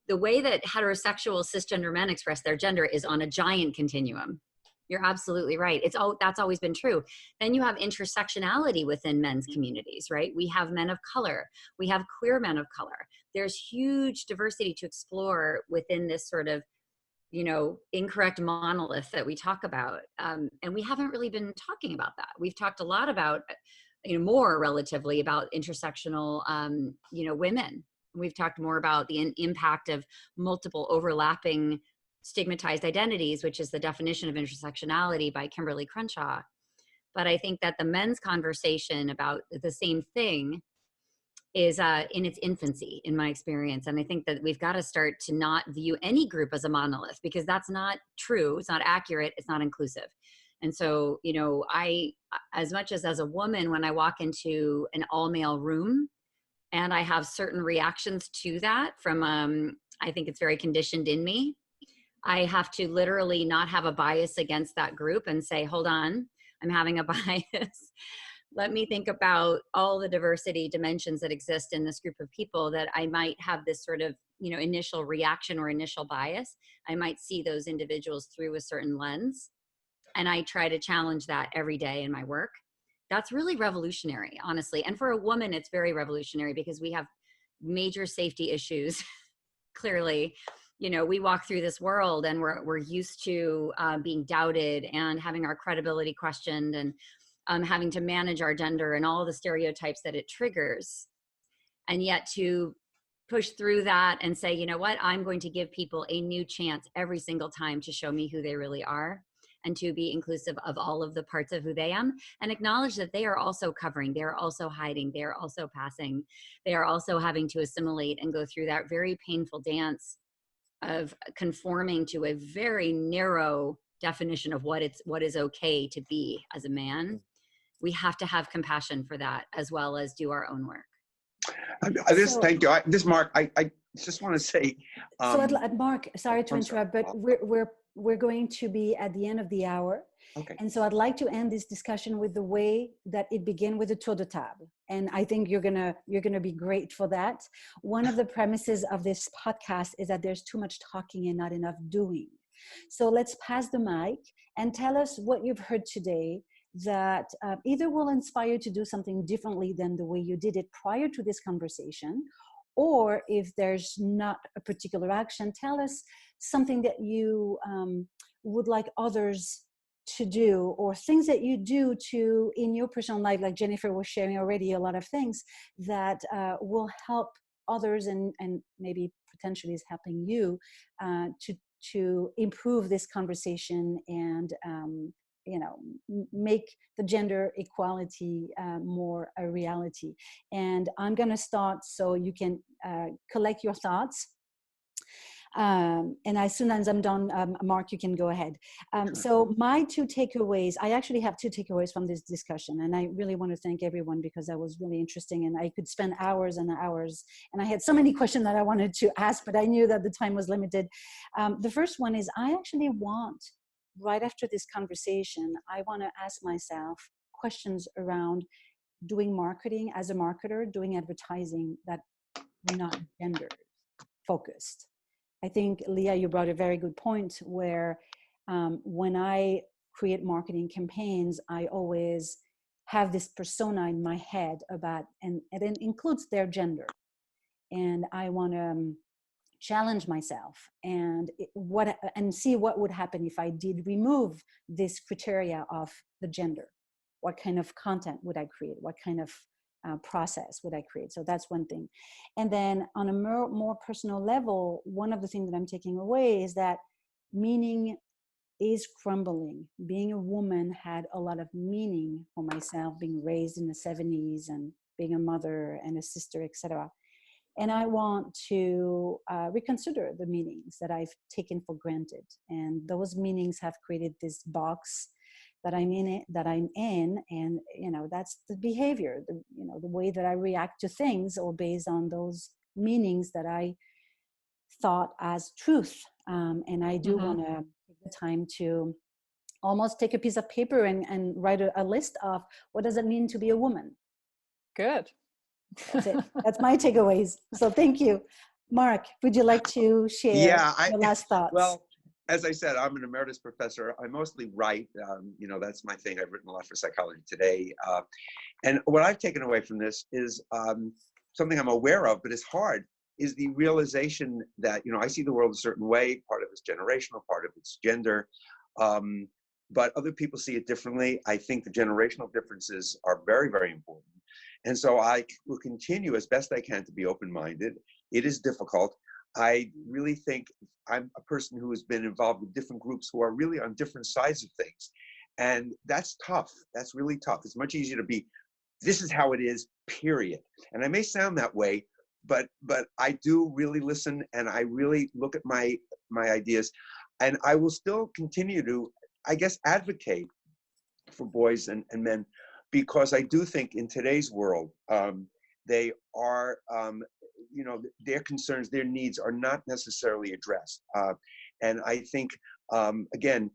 the way that heterosexual cisgender men express their gender is on a giant continuum. You're absolutely right. That's always been true. Then you have intersectionality within men's communities, right? We have men of color. We have queer men of color. There's huge diversity to explore within this sort of, incorrect monolith that we talk about. And we haven't really been talking about that. We've talked a lot about, more relatively about intersectional, women. We've talked more about the impact of multiple overlapping stigmatized identities, which is the definition of intersectionality by Kimberly Crenshaw. But I think that the men's conversation about the same thing is in its infancy, in my experience. And I think that we've got to start to not view any group as a monolith, because that's not true. It's not accurate. It's not inclusive. And so, I, as much as a woman, when I walk into an all-male room and I have certain reactions to that from, I think it's very conditioned in me, I have to literally not have a bias against that group and say, hold on, I'm having a bias. Let me think about all the diversity dimensions that exist in this group of people that I might have this sort of, initial reaction or initial bias. I might see those individuals through a certain lens. And I try to challenge that every day in my work. That's really revolutionary, honestly. And for a woman, it's very revolutionary because we have major safety issues, clearly. We walk through this world and we're used to being doubted and having our credibility questioned, and having to manage our gender and all the stereotypes that it triggers. And yet to push through that and say, you know what, I'm going to give people a new chance every single time to show me who they really are, and to be inclusive of all of the parts of who they am, and acknowledge that they are also covering, they are also hiding, they are also passing, they are also having to assimilate and go through that very painful dance of conforming to a very narrow definition of what is okay to be as a man. We have to have compassion for that, as well as do our own work. Thank you. Mark, I just want to say. Mark, sorry to interrupt, but we're going to be at the end of the hour. Okay. And so I'd like to end this discussion with the way that it began, with a tour de table. And I think you're gonna be great for that. One of the premises of this podcast is that there's too much talking and not enough doing. So let's pass the mic and tell us what you've heard today that either will inspire you to do something differently than the way you did it prior to this conversation, or if there's not a particular action, tell us something that you would like others to do, or things that you do to in your personal life, like Jennifer was sharing already a lot of things that will help others and maybe potentially is helping you to improve this conversation and make the gender equality more a reality. And I'm going to start so you can collect your thoughts. And as soon as I'm done, Mark, you can go ahead. So my two takeaways, I actually have two takeaways from this discussion, and I really want to thank everyone because that was really interesting, and I could spend hours and hours, and I had so many questions that I wanted to ask, but I knew that the time was limited. The first one is I actually want, right after this conversation, I want to ask myself questions around doing marketing as a marketer, doing advertising that are not gender focused. I think, Leah, you brought a very good point where when I create marketing campaigns, I always have this persona in my head about, and it includes their gender. And I want to challenge myself and see what would happen if I did remove this criteria of the gender. What kind of content would I create? What kind of process would I create? So that's one thing. And then on a more personal level, one of the things that I'm taking away is that meaning is crumbling. Being a woman had a lot of meaning for myself, being raised in the 70s and being a mother and a sister, etc. And I want to reconsider the meanings that I've taken for granted. And those meanings have created this box that I'm in, and that's the behavior, the way that I react to things, or based on those meanings that I thought as truth. And I do want to take the time to almost take a piece of paper and write a list of what does it mean to be a woman. Good. That's it. That's my takeaways. So thank you. Mark, would you like to share your last thoughts? Well, as I said, I'm an emeritus professor. I mostly write. That's my thing. I've written a lot for Psychology Today. And what I've taken away from this is something I'm aware of, but it's hard, is the realization that, I see the world a certain way. Part of it's generational, part of it's gender. But other people see it differently. I think the generational differences are very, very important. And so I will continue as best I can to be open-minded. It is difficult. I really think I'm a person who has been involved with different groups who are really on different sides of things. And that's tough. That's really tough. It's much easier to be, this is how it is, period. And I may sound that way, but I do really listen, and I really look at my ideas. And I will still continue to, I guess, advocate for boys and men, because I do think in today's world, they are, their concerns, their needs are not necessarily addressed. And I think, again,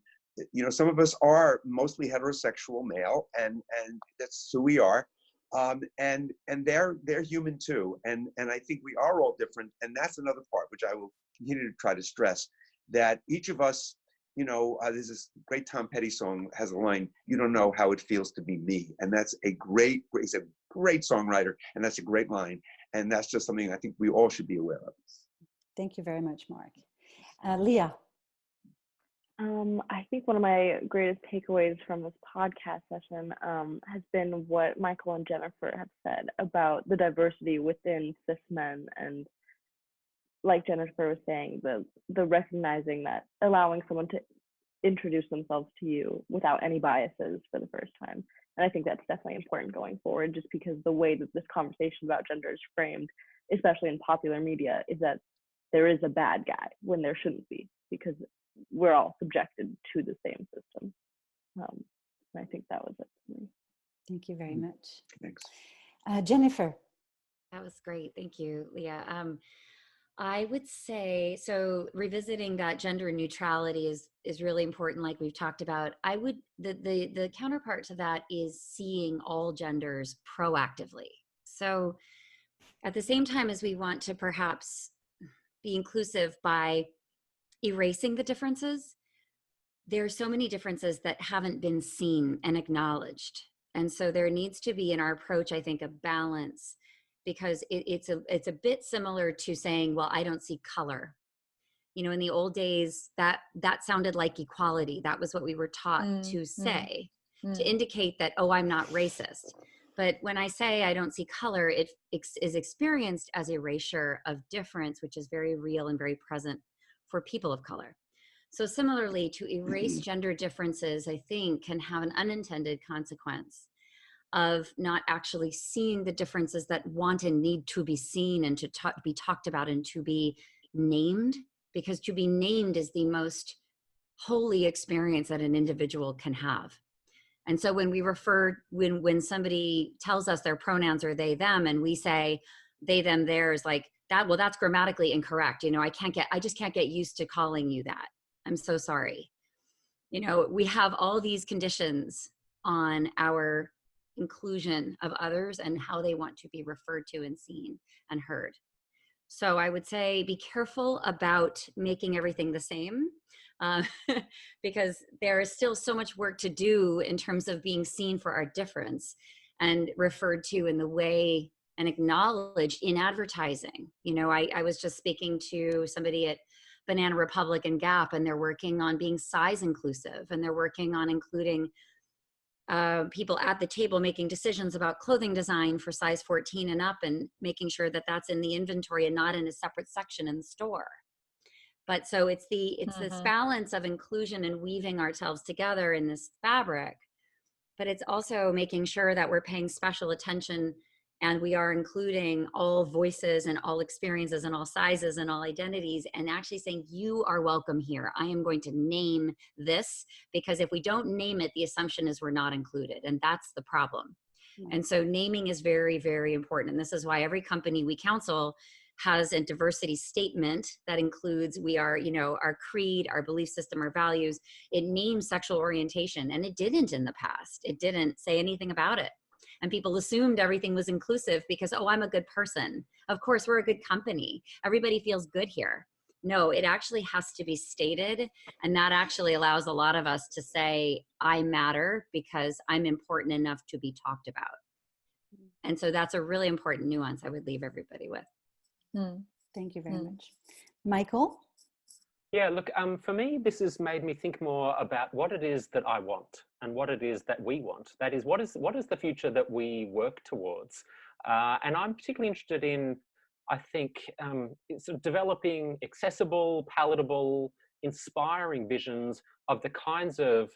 some of us are mostly heterosexual male, and that's who we are. And they're human too. And I think we are all different. And that's another part, which I will continue to try to stress, that each of us, there's this great Tom Petty song has a line, "You don't know how it feels to be me." And that's he's a great songwriter, and that's a great line. And that's just something I think we all should be aware of. Thank you very much, Mark. Leah. I think one of my greatest takeaways from this podcast session has been what Michael and Jennifer have said about the diversity within cis men, and like Jennifer was saying, the recognizing that, allowing someone to introduce themselves to you without any biases for the first time. And I think that's definitely important going forward, just because the way that this conversation about gender is framed, especially in popular media, is that there is a bad guy when there shouldn't be, because we're all subjected to the same system. And I think that was it for me. Thank you very much. Thanks. Jennifer. That was great. Thank you, Leah. I would say, so revisiting that gender neutrality is really important, like we've talked about. The counterpart to that is seeing all genders proactively. So at the same time as we want to perhaps be inclusive by erasing the differences, there are so many differences that haven't been seen and acknowledged. And so there needs to be in our approach, I think, a balance, because it's a bit similar to saying, well, I don't see color. You know, in the old days, that sounded like equality. That was what we were taught to say, to indicate that, oh, I'm not racist. But when I say I don't see color, it is experienced as erasure of difference, which is very real and very present for people of color. So similarly, to erase gender differences, I think, can have an unintended consequence of not actually seeing the differences that want and need to be seen and to be talked about and to be named, because to be named is the most holy experience that an individual can have. And so when we refer, when somebody tells us their pronouns are they, them, and we say they, them, theirs, like that, well, that's grammatically incorrect. You know, I just can't get used to calling you that. I'm so sorry. You know, we have all these conditions on our inclusion of others and how they want to be referred to and seen and heard. So I would say be careful about making everything the same, because there is still so much work to do in terms of being seen for our difference and referred to in the way and acknowledged in advertising. You know, I was just speaking to somebody at Banana Republic and Gap, and they're working on being size inclusive, and they're working on including people at the table making decisions about clothing design for size 14 and up, and making sure that that's in the inventory and not in a separate section in the store. But so it's this balance of inclusion and weaving ourselves together in this fabric, but it's also making sure that we're paying special attention and we are including all voices and all experiences and all sizes and all identities, and actually saying, you are welcome here. I am going to name this, because if we don't name it, the assumption is we're not included, and that's the problem. And so naming is very, very important. And this is why every company we counsel has a diversity statement that includes, we are, you know, our creed, our belief system, our values. It names sexual orientation, and it didn't in the past. It didn't say anything about it. And people assumed everything was inclusive because, oh, I'm a good person. Of course, we're a good company. Everybody feels good here. No, it actually has to be stated. And that actually allows a lot of us to say, I matter because I'm important enough to be talked about. And so that's a really important nuance I would leave everybody with. Thank you very much. Michael? Yeah, look, for me, this has made me think more about what it is that I want and what it is that we want. That is, what is the future that we work towards? And I'm particularly interested in, I think, sort of developing accessible, palatable, inspiring visions of the kinds of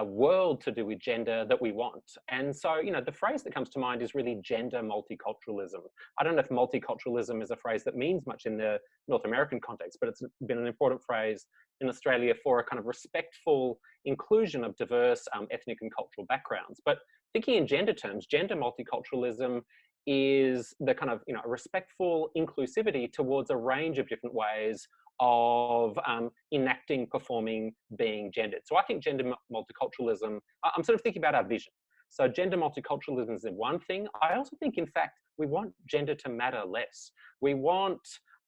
world to do with gender that we want. And so, you know, the phrase that comes to mind is really gender multiculturalism. I don't know if multiculturalism is a phrase that means much in the North American context, but it's been an important phrase in Australia for a kind of respectful inclusion of diverse ethnic and cultural backgrounds. But thinking in gender terms, gender multiculturalism is the kind of, you know, respectful inclusivity towards a range of different ways of enacting, performing, being gendered. So I think gender multiculturalism, I'm sort of thinking about our vision. So gender multiculturalism is one thing. I also think, in fact, we want gender to matter less. We want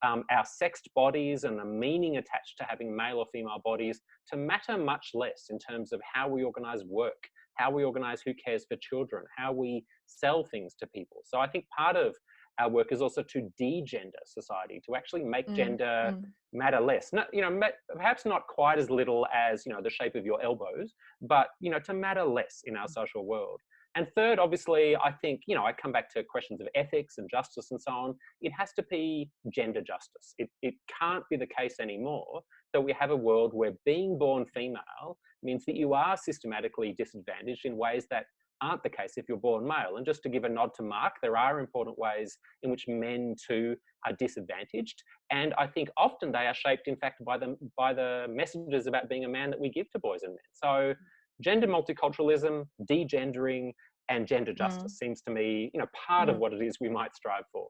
our sexed bodies and the meaning attached to having male or female bodies to matter much less in terms of how we organize work, how we organize who cares for children, how we sell things to people. So I think part of our work is also to de-gender society, to actually make gender matter less. Not, you know, perhaps not quite as little as, you know, the shape of your elbows, but, you know, to matter less in our social world. And third, obviously, I think, you know, I come back to questions of ethics and justice and so on. It has to be gender justice. It can't be the case anymore that we have a world where being born female means that you are systematically disadvantaged in ways that aren't the case if you're born male. And just to give a nod to Mark, there are important ways in which men too are disadvantaged. And I think often they are shaped, in fact, by the messages about being a man that we give to boys and men. So gender multiculturalism, de-gendering, and gender justice seems to me, you know, part of what it is we might strive for.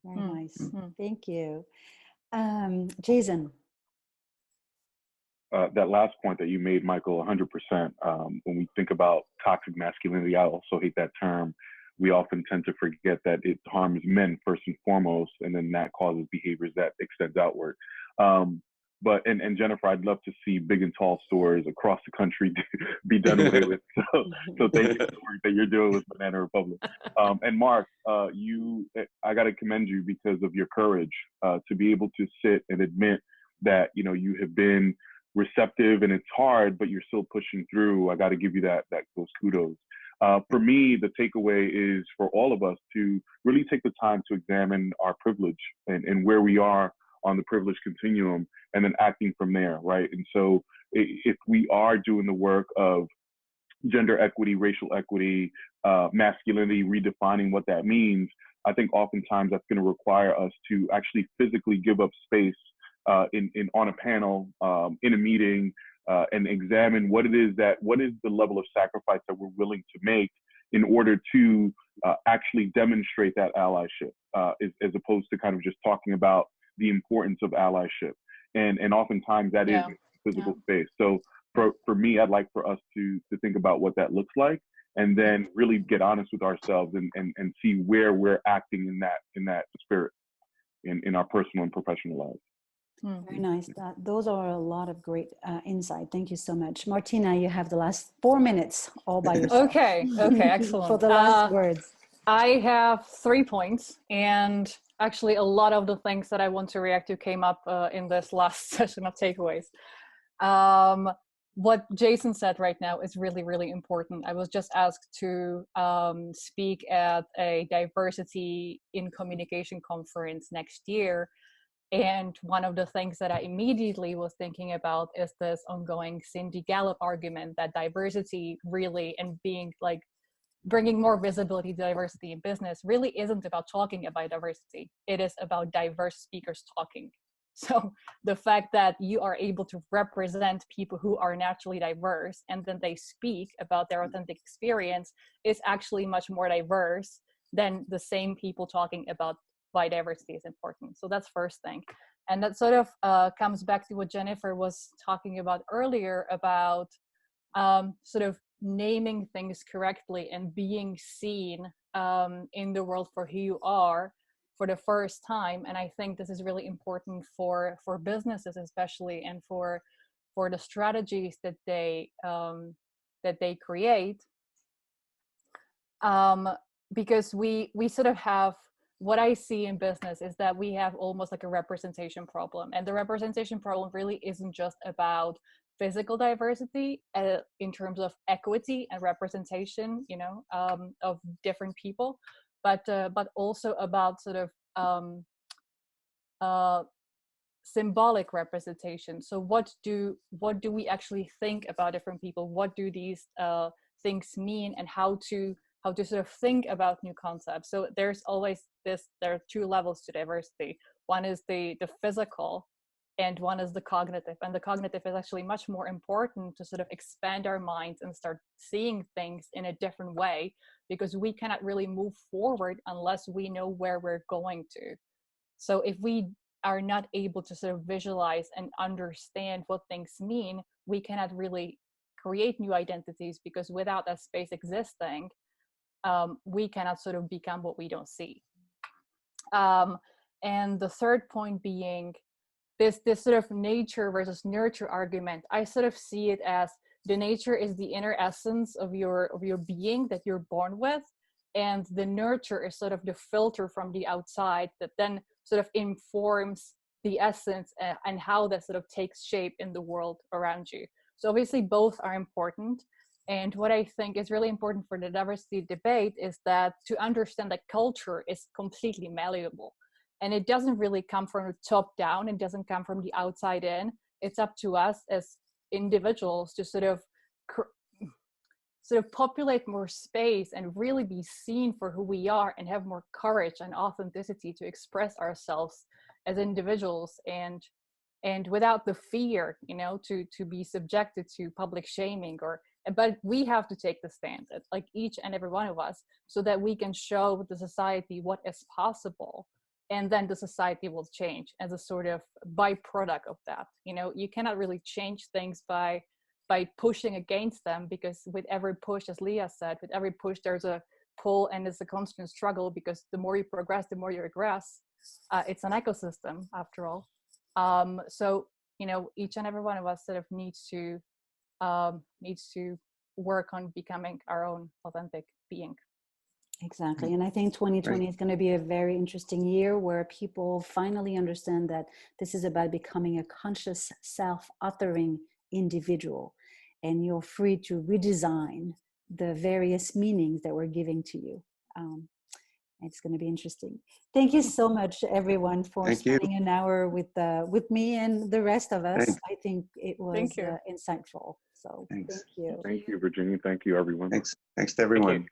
Very nice. Thank you. Jason. That last point that you made, Michael, 100%. When we think about toxic masculinity, I also hate that term. We often tend to forget that it harms men first and foremost, and then that causes behaviors that extends outward. and Jennifer, I'd love to see big and tall stores across the country be done away with. So thank you for the work that you're doing with Banana Republic. And Mark, I got to commend you because of your courage to be able to sit and admit that, you know, you have been receptive and it's hard, but you're still pushing through. I got to give you those kudos. For me, the takeaway is for all of us to really take the time to examine our privilege and where we are on the privilege continuum, and then acting from there, right? And so if we are doing the work of gender equity, racial equity, masculinity, redefining what that means, I think oftentimes that's going to require us to actually physically give up space on a panel, in a meeting, and examine what is the level of sacrifice that we're willing to make in order to actually demonstrate that allyship, as opposed to kind of just talking about the importance of allyship. And oftentimes that is physical space. So for me, I'd like for us to think about what that looks like, and then really get honest with ourselves and see where we're acting in that spirit in our personal and professional lives. Very nice. Those are a lot of great insight. Thank you so much. Martina, you have the last 4 minutes all by yourself. Okay, excellent. For the last words. I have 3 points, and actually a lot of the things that I want to react to came up in this last session of takeaways. What Jason said right now is really, really important. I was just asked to speak at a diversity in communication conference next year. And one of the things that I immediately was thinking about is this ongoing Cindy Gallup argument that diversity really, and being like bringing more visibility to diversity in business, really isn't about talking about diversity. It is about diverse speakers talking. So the fact that you are able to represent people who are naturally diverse and then they speak about their authentic experience is actually much more diverse than the same people talking about why diversity is important. So that's first thing. And that sort of comes back to what Jennifer was talking about earlier about sort of naming things correctly and being seen in the world for who you are for the first time. And I think this is really important for businesses especially, and for the strategies that they create, because we sort of have, what I see in business is that we have almost like a representation problem, and the representation problem really isn't just about physical diversity in terms of equity and representation, you know, of different people, but also about sort of symbolic representation. So what do we actually think about different people? What do these things mean, and how to sort of think about new concepts? So there's always there are two levels to diversity. One is the physical, and one is the cognitive. And the cognitive is actually much more important to sort of expand our minds and start seeing things in a different way, because we cannot really move forward unless we know where we're going to. So if we are not able to sort of visualize and understand what things mean, we cannot really create new identities, because without that space existing, we cannot sort of become what we don't see. And the third point being this sort of nature versus nurture argument. I sort of see it as the nature is the inner essence of your being that you're born with, and the nurture is sort of the filter from the outside that then sort of informs the essence and how that sort of takes shape in the world around you. So obviously both are important. And what I think is really important for the diversity debate is that to understand that culture is completely malleable. And it doesn't really come from the top down. It doesn't come from the outside in. It's up to us as individuals to sort of populate more space and really be seen for who we are, and have more courage and authenticity to express ourselves as individuals, and without the fear, you know, to be subjected to public shaming but we have to take the stand, like each and every one of us, so that we can show the society what is possible. And then the society will change as a sort of byproduct of that. You know, you cannot really change things by pushing against them, because with every push, as Leah said, with every push, there's a pull, and it's a constant struggle, because the more you progress, the more you regress. It's an ecosystem after all. So you know, each and every one of us sort of needs to work on becoming our own authentic being. Exactly. And I think 2020 is going to be a very interesting year where people finally understand that this is about becoming a conscious, self-authoring individual. And you're free to redesign the various meanings that we're giving to you. It's going to be interesting. Thank you so much, everyone, for spending an hour with me and the rest of us. Thanks. I think it was insightful. So thank you. Thank you, Virginia. Thank you, everyone. Thanks to everyone.